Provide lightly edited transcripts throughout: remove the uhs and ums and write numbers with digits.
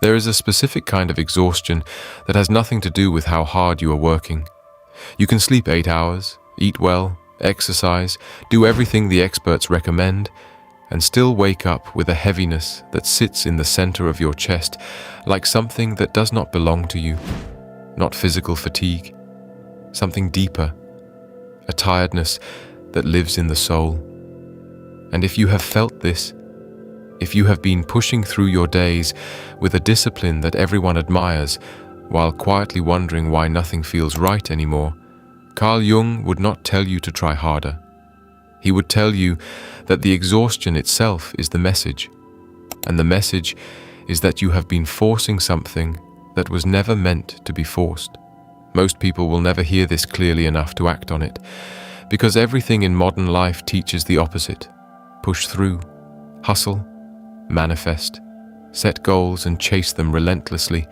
There is a specific kind of exhaustion that has nothing to do with how hard you are working. You can sleep 8 hours, eat well, exercise, do everything the experts recommend, and still wake up with a heaviness that sits in the center of your chest like something that does not belong to you. Not physical fatigue, something deeper, a tiredness that lives in the soul. And if you have felt this, if you have been pushing through your days with a discipline that everyone admires, while quietly wondering why nothing feels right anymore, Carl Jung would not tell you to try harder. He would tell you that the exhaustion itself is the message, and the message is that you have been forcing something that was never meant to be forced. Most people will never hear this clearly enough to act on it, because everything in modern life teaches the opposite. Push through, hustle, manifest, set goals and chase them relentlessly.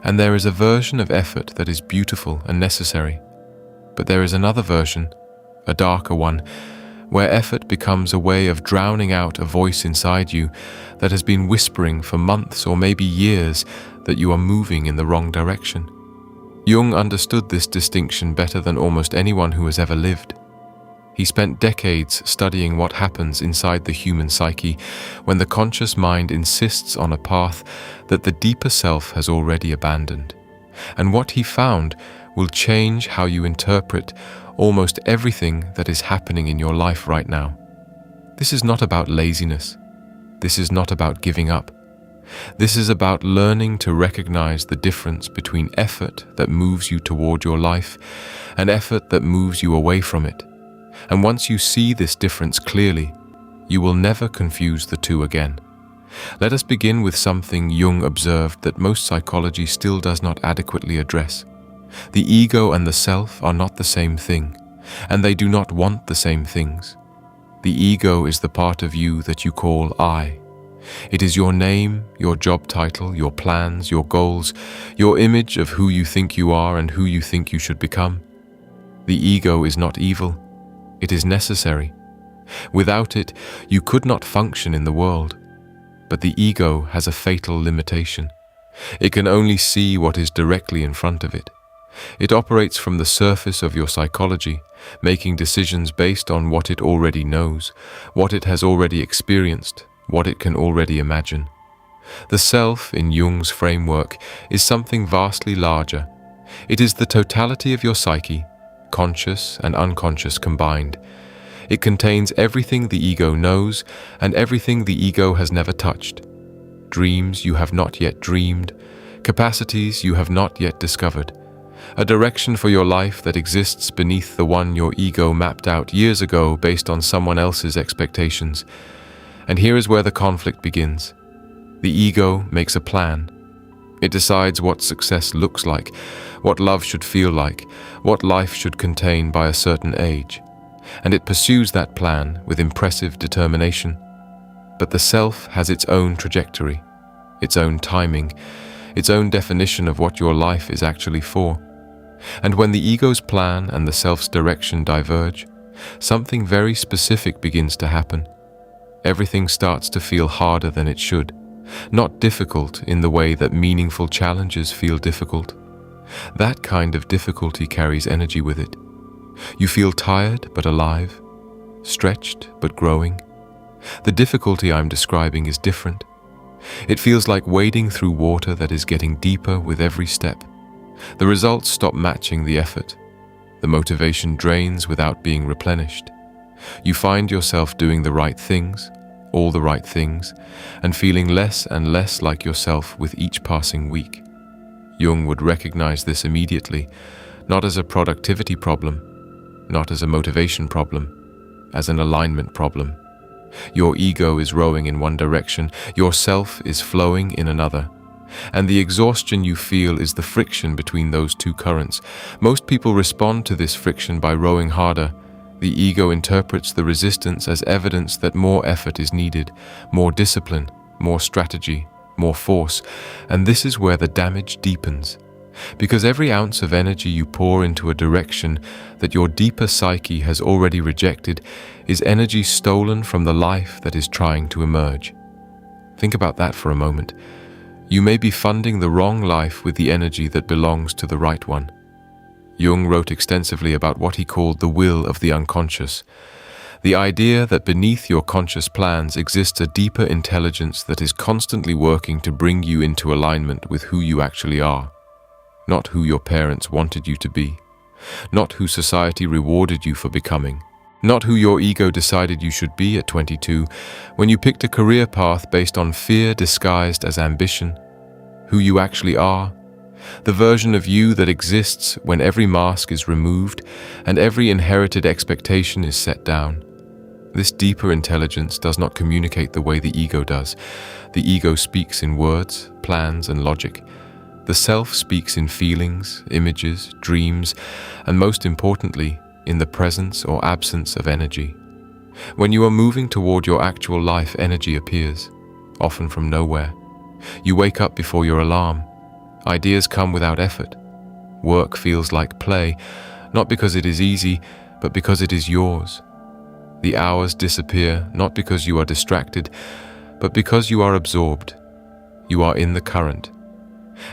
And there is a version of effort that is beautiful and necessary. But there is another version, a darker one, where effort becomes a way of drowning out a voice inside you that has been whispering for months or maybe years that you are moving in the wrong direction. Jung understood this distinction better than almost anyone who has ever lived. He spent decades studying what happens inside the human psyche when the conscious mind insists on a path that the deeper self has already abandoned. And what he found will change how you interpret almost everything that is happening in your life right now. This is not about laziness. This is not about giving up. This is about learning to recognize the difference between effort that moves you toward your life and effort that moves you away from it. And once you see this difference clearly, you will never confuse the two again. Let us begin with something Jung observed that most psychology still does not adequately address. The ego and the self are not the same thing, and they do not want the same things. The ego is the part of you that you call I. It is your name, your job title, your plans, your goals, your image of who you think you are and who you think you should become. The ego is not evil. It is necessary. Without it, you could not function in the world. But the ego has a fatal limitation. It can only see what is directly in front of it. It operates from the surface of your psychology, making decisions based on what it already knows, what it has already experienced, what it can already imagine. The self, in Jung's framework, is something vastly larger. It is the totality of your psyche, conscious and unconscious combined. It contains everything the ego knows and everything the ego has never touched. Dreams you have not yet dreamed, capacities you have not yet discovered, a direction for your life that exists beneath the one your ego mapped out years ago based on someone else's expectations. And here is where the conflict begins. The ego makes a plan. It decides what success looks like, what love should feel like, what life should contain by a certain age. And it pursues that plan with impressive determination. But the self has its own trajectory, its own timing, its own definition of what your life is actually for. And when the ego's plan and the self's direction diverge, something very specific begins to happen. Everything starts to feel harder than it should, not difficult in the way that meaningful challenges feel difficult. That kind of difficulty carries energy with it. You feel tired but alive, stretched but growing. The difficulty I'm describing is different. It feels like wading through water that is getting deeper with every step. The results stop matching the effort. The motivation drains without being replenished. You find yourself doing the right things, all the right things, and feeling less and less like yourself with each passing week. Jung would recognize this immediately, not as a productivity problem, not as a motivation problem, as an alignment problem. Your ego is rowing in one direction, your self is flowing in another. And the exhaustion you feel is the friction between those two currents. Most people respond to this friction by rowing harder. The ego interprets the resistance as evidence that more effort is needed, more discipline, more strategy, more force. And this is where the damage deepens. Because every ounce of energy you pour into a direction that your deeper psyche has already rejected is energy stolen from the life that is trying to emerge. Think about that for a moment. You may be funding the wrong life with the energy that belongs to the right one. Jung wrote extensively about what he called the will of the unconscious, the idea that beneath your conscious plans exists a deeper intelligence that is constantly working to bring you into alignment with who you actually are, not who your parents wanted you to be, not who society rewarded you for becoming, not who your ego decided you should be at 22 when you picked a career path based on fear disguised as ambition, who you actually are, the version of you that exists when every mask is removed and every inherited expectation is set down. This deeper intelligence does not communicate the way the ego does. The ego speaks in words, plans, and logic. The self speaks in feelings, images, dreams, and most importantly, in the presence or absence of energy. When you are moving toward your actual life, energy appears, often from nowhere. You wake up before your alarm. Ideas come without effort. Work feels like play, not because it is easy, but because it is yours. The hours disappear not because you are distracted, but because you are absorbed. You are in the current.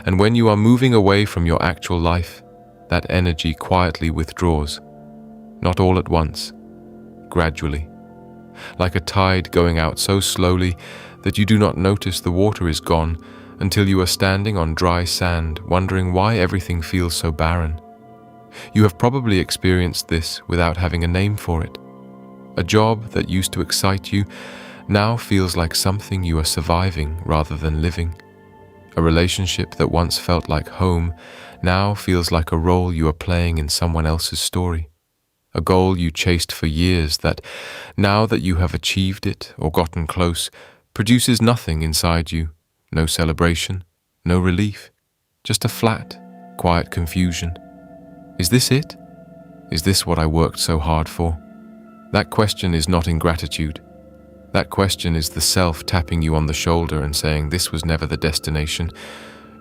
And when you are moving away from your actual life, that energy quietly withdraws. Not all at once, gradually. Like a tide going out so slowly that you do not notice the water is gone until you are standing on dry sand, wondering why everything feels so barren. You have probably experienced this without having a name for it. A job that used to excite you now feels like something you are surviving rather than living. A relationship that once felt like home now feels like a role you are playing in someone else's story. A goal you chased for years that, now that you have achieved it or gotten close, produces nothing inside you. No celebration, no relief, just a flat, quiet confusion. Is this it? Is this what I worked so hard for? That question is not ingratitude. That question is the self tapping you on the shoulder and saying this was never the destination.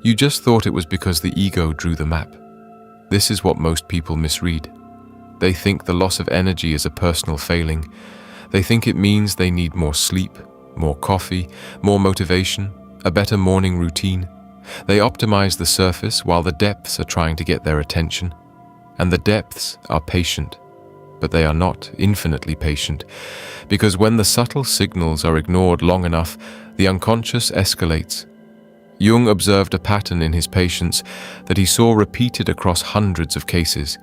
You just thought it was because the ego drew the map. This is what most people misread. They think the loss of energy is a personal failing. They think it means they need more sleep, more coffee, more motivation, a better morning routine. They optimize the surface while the depths are trying to get their attention. And the depths are patient, but they are not infinitely patient, because when the subtle signals are ignored long enough, the unconscious escalates. Jung observed a pattern in his patients that he saw repeated across hundreds of cases.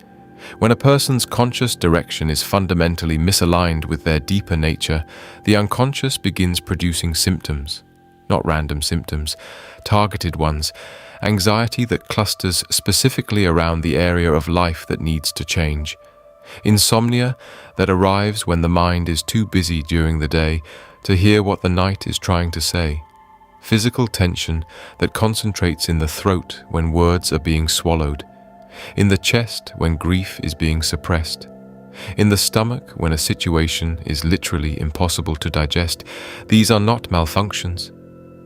When a person's conscious direction is fundamentally misaligned with their deeper nature, the unconscious begins producing symptoms. Not random symptoms, targeted ones, anxiety that clusters specifically around the area of life that needs to change. Insomnia that arrives when the mind is too busy during the day to hear what the night is trying to say. Physical tension that concentrates in the throat when words are being swallowed. In the chest when grief is being suppressed. In the stomach when a situation is literally impossible to digest. These are not malfunctions.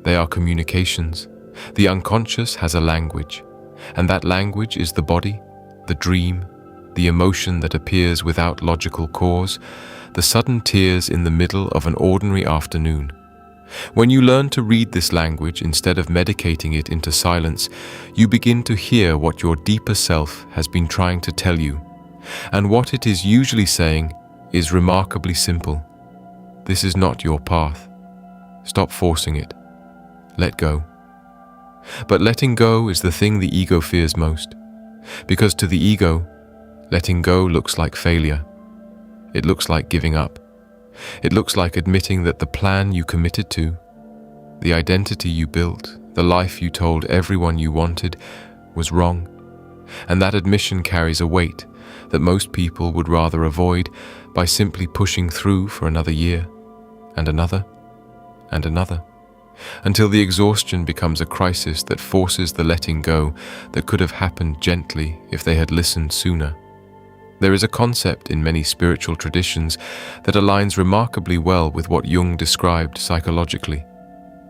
They are communications. The unconscious has a language, and that language is the body, the dream, the emotion that appears without logical cause, the sudden tears in the middle of an ordinary afternoon. When you learn to read this language instead of medicating it into silence, you begin to hear what your deeper self has been trying to tell you, and what it is usually saying is remarkably simple. This is not your path. Stop forcing it. Let go. But letting go is the thing the ego fears most, because to the ego, letting go looks like failure. It looks like giving up. It looks like admitting that the plan you committed to, the identity you built, the life you told everyone you wanted, was wrong. And that admission carries a weight that most people would rather avoid by simply pushing through for another year, and another, and another, until the exhaustion becomes a crisis that forces the letting go that could have happened gently if they had listened sooner. There is a concept in many spiritual traditions that aligns remarkably well with what Jung described psychologically.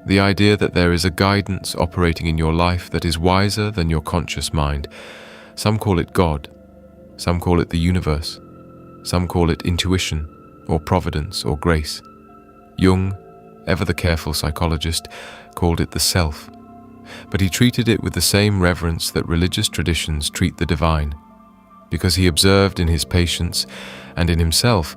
The idea that there is a guidance operating in your life that is wiser than your conscious mind. Some call it God. Some call it the universe. Some call it intuition, or providence, or grace. Jung, ever the careful psychologist, called it the self. but he treated it with the same reverence that religious traditions treat the divine, because he observed in his patients and in himself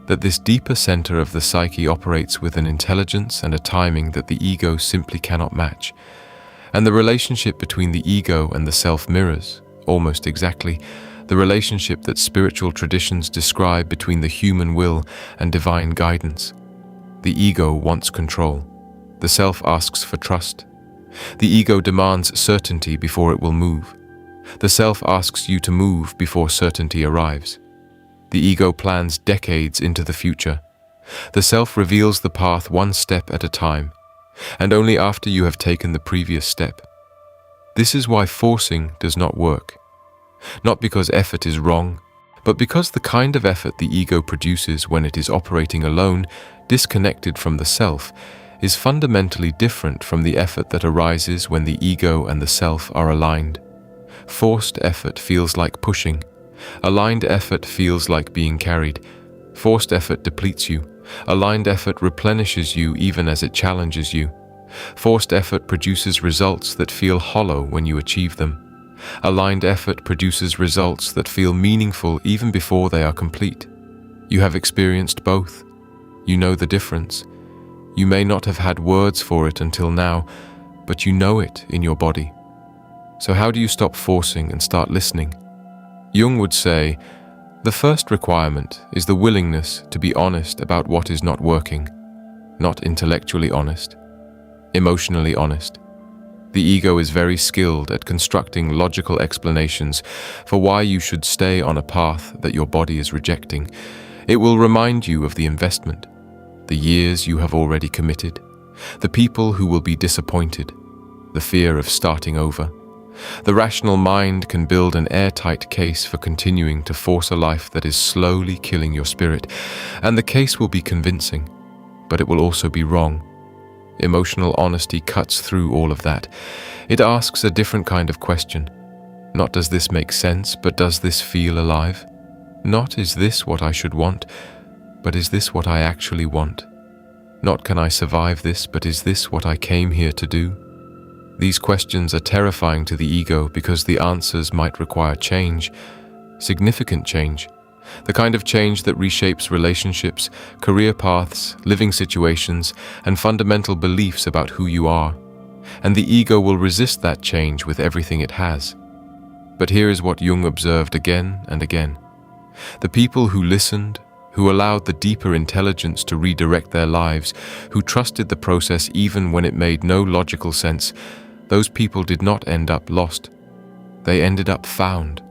that this deeper center of the psyche operates with an intelligence and a timing that the ego simply cannot match. And the relationship between the ego and the self mirrors, almost exactly, the relationship that spiritual traditions describe between the human will and divine guidance. The ego wants control. The self asks for trust. The ego demands certainty before it will move. The self asks you to move before certainty arrives. The ego plans decades into the future. The self reveals the path one step at a time, and only after you have taken the previous step. This is why forcing does not work. Not because effort is wrong, but because the kind of effort the ego produces when it is operating alone, disconnected from the self, is fundamentally different from the effort that arises when the ego and the self are aligned. Forced effort feels like pushing. Aligned effort feels like being carried. Forced effort depletes you. Aligned effort replenishes you even as it challenges you. Forced effort produces results that feel hollow when you achieve them. Aligned effort produces results that feel meaningful even before they are complete. You have experienced both. You know the difference. You may not have had words for it until now, but you know it in your body. So how do you stop forcing and start listening? Jung would say, the first requirement is the willingness to be honest about what is not working, not intellectually honest, emotionally honest. The ego is very skilled at constructing logical explanations for why you should stay on a path that your body is rejecting. It will remind you of the investment, the years you have already committed, the people who will be disappointed, the fear of starting over. The rational mind can build an airtight case for continuing to force a life that is slowly killing your spirit, and the case will be convincing, but it will also be wrong. Emotional honesty cuts through all of that. It asks a different kind of question. Not does this make sense, but does this feel alive? Not is this what I should want, but is this what I actually want? Not can I survive this, but is this what I came here to do? These questions are terrifying to the ego because the answers might require change, significant change, the kind of change that reshapes relationships, career paths, living situations, and fundamental beliefs about who you are. And the ego will resist that change with everything it has. But here is what Jung observed again and again. The people who listened, who allowed the deeper intelligence to redirect their lives, who trusted the process even when it made no logical sense, those people did not end up lost. They ended up found.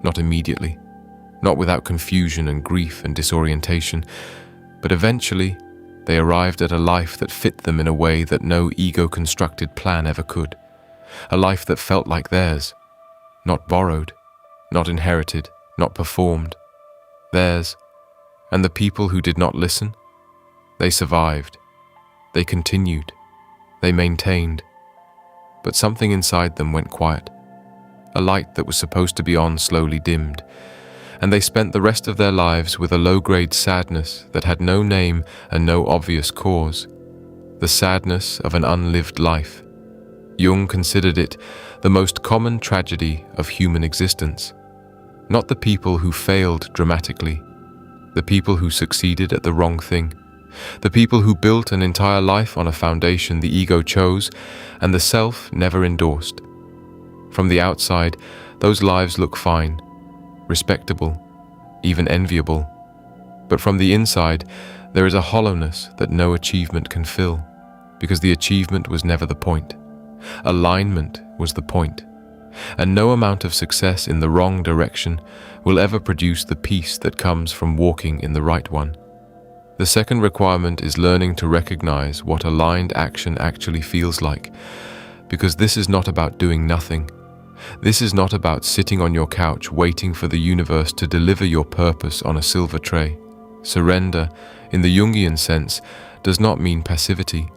Not immediately, not without confusion and grief and disorientation, but eventually they arrived at a life that fit them in a way that no ego-constructed plan ever could. A life that felt like theirs, not borrowed, not inherited, not performed. Theirs. And the people who did not listen? They survived. They continued. They maintained. But something inside them went quiet. A light that was supposed to be on slowly dimmed, and they spent the rest of their lives with a low-grade sadness that had no name and no obvious cause. The sadness of an unlived life. Jung considered it the most common tragedy of human existence. Not the people who failed dramatically, the people who succeeded at the wrong thing, the people who built an entire life on a foundation the ego chose and the self never endorsed. From the outside, those lives look fine, respectable, even enviable. But from the inside, there is a hollowness that no achievement can fill, because the achievement was never the point. Alignment was the point. And no amount of success in the wrong direction will ever produce the peace that comes from walking in the right one. The second requirement is learning to recognize what aligned action actually feels like, because this is not about doing nothing. This is not about sitting on your couch waiting for the universe to deliver your purpose on a silver tray. Surrender, in the Jungian sense, does not mean passivity.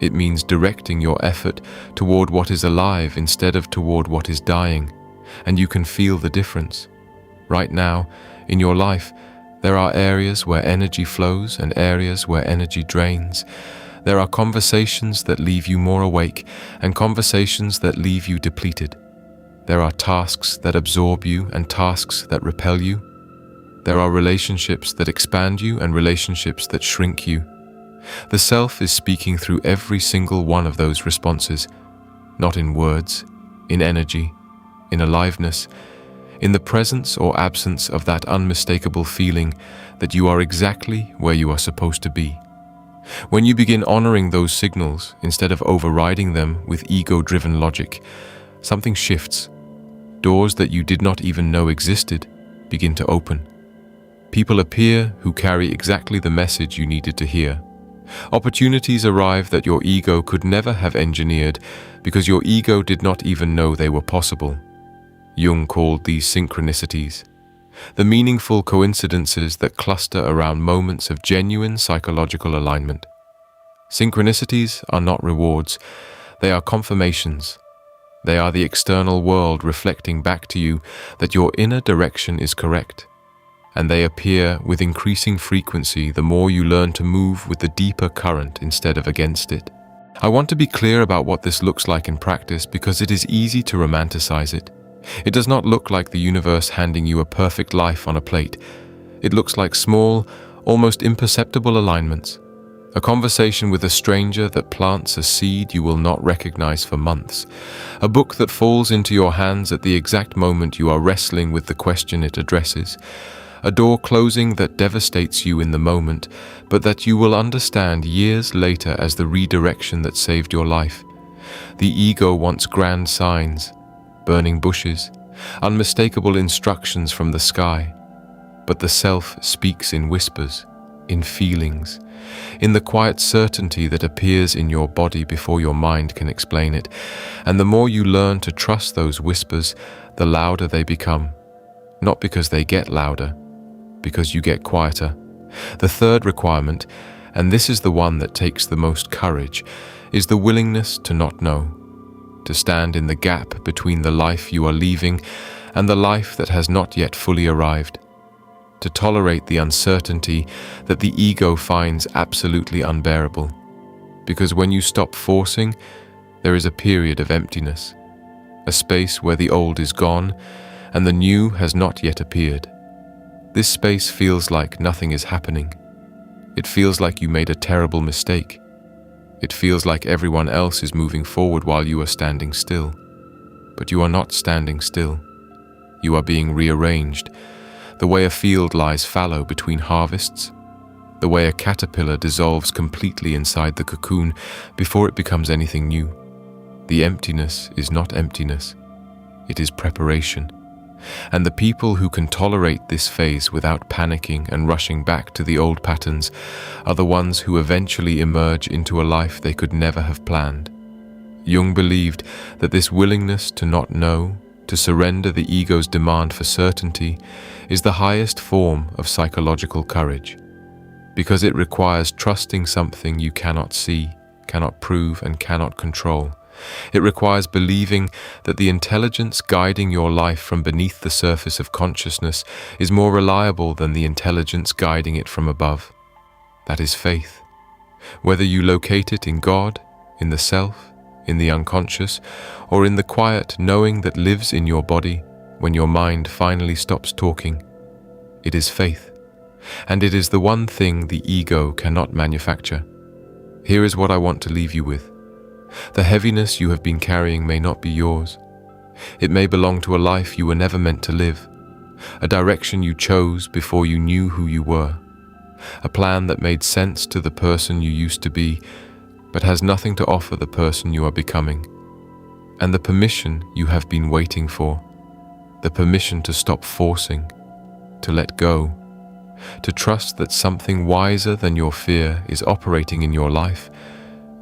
It means directing your effort toward what is alive instead of toward what is dying, and you can feel the difference. Right now, in your life, there are areas where energy flows and areas where energy drains. There are conversations that leave you more awake and conversations that leave you depleted. There are tasks that absorb you and tasks that repel you. There are relationships that expand you and relationships that shrink you. The self is speaking through every single one of those responses, not in words, in energy, in aliveness, in the presence or absence of that unmistakable feeling that you are exactly where you are supposed to be. When you begin honoring those signals instead of overriding them with ego-driven logic, something shifts. Doors that you did not even know existed begin to open. People appear who carry exactly the message you needed to hear. Opportunities arrive that your ego could never have engineered because your ego did not even know they were possible. Jung called these synchronicities, the meaningful coincidences that cluster around moments of genuine psychological alignment. Synchronicities are not rewards, they are confirmations. They are the external world reflecting back to you that your inner direction is correct, and they appear with increasing frequency the more you learn to move with the deeper current instead of against it. I want to be clear about what this looks like in practice because it is easy to romanticize it. It does not look like the universe handing you a perfect life on a plate. It looks like small, almost imperceptible alignments. A conversation with a stranger that plants a seed you will not recognize for months. A book that falls into your hands at the exact moment you are wrestling with the question it addresses. A door closing that devastates you in the moment, but that you will understand years later as the redirection that saved your life. The ego wants grand signs, burning bushes, unmistakable instructions from the sky. But the self speaks in whispers, in feelings, in the quiet certainty that appears in your body before your mind can explain it. And the more you learn to trust those whispers, the louder they become. Not because they get louder, because you get quieter. The third requirement, and this is the one that takes the most courage, is the willingness to not know. To stand in the gap between the life you are leaving and the life that has not yet fully arrived. To tolerate the uncertainty that the ego finds absolutely unbearable. Because when you stop forcing, there is a period of emptiness, a space where the old is gone and the new has not yet appeared. This space feels like nothing is happening. It feels like you made a terrible mistake. It feels like everyone else is moving forward while you are standing still. But you are not standing still. You are being rearranged, the way a field lies fallow between harvests, the way a caterpillar dissolves completely inside the cocoon before it becomes anything new. The emptiness is not emptiness, it is preparation. And the people who can tolerate this phase without panicking and rushing back to the old patterns are the ones who eventually emerge into a life they could never have planned. Jung believed that this willingness to not know, to surrender the ego's demand for certainty, is the highest form of psychological courage, because it requires trusting something you cannot see, cannot prove, and cannot control. It requires believing that the intelligence guiding your life from beneath the surface of consciousness is more reliable than the intelligence guiding it from above. That is faith. Whether you locate it in God, in the self, in the unconscious, or in the quiet knowing that lives in your body when your mind finally stops talking, it is faith. And it is the one thing the ego cannot manufacture. Here is what I want to leave you with. The heaviness you have been carrying may not be yours. It may belong to a life you were never meant to live, a direction you chose before you knew who you were, a plan that made sense to the person you used to be, but has nothing to offer the person you are becoming. And the permission you have been waiting for, the permission to stop forcing, to let go, to trust that something wiser than your fear is operating in your life.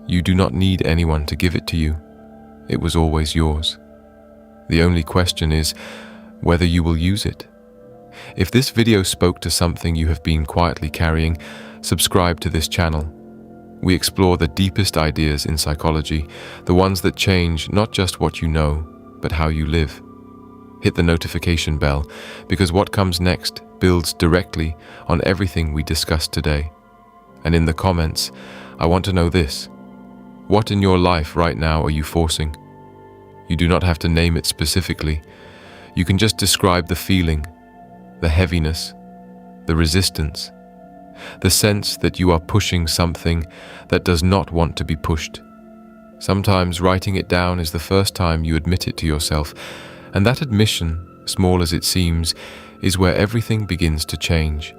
You do not need anyone to give it to you. It was always yours. The only question is whether you will use it. If this video spoke to something you have been quietly carrying, subscribe to this channel. We explore the deepest ideas in psychology, the ones that change not just what you know, but how you live. Hit the notification bell, because what comes next builds directly on everything we discussed today. And in the comments, I want to know this. What in your life right now are you forcing? You do not have to name it specifically. You can just describe the feeling, the heaviness, the resistance, the sense that you are pushing something that does not want to be pushed. Sometimes writing it down is the first time you admit it to yourself, and that admission, small as it seems, is where everything begins to change.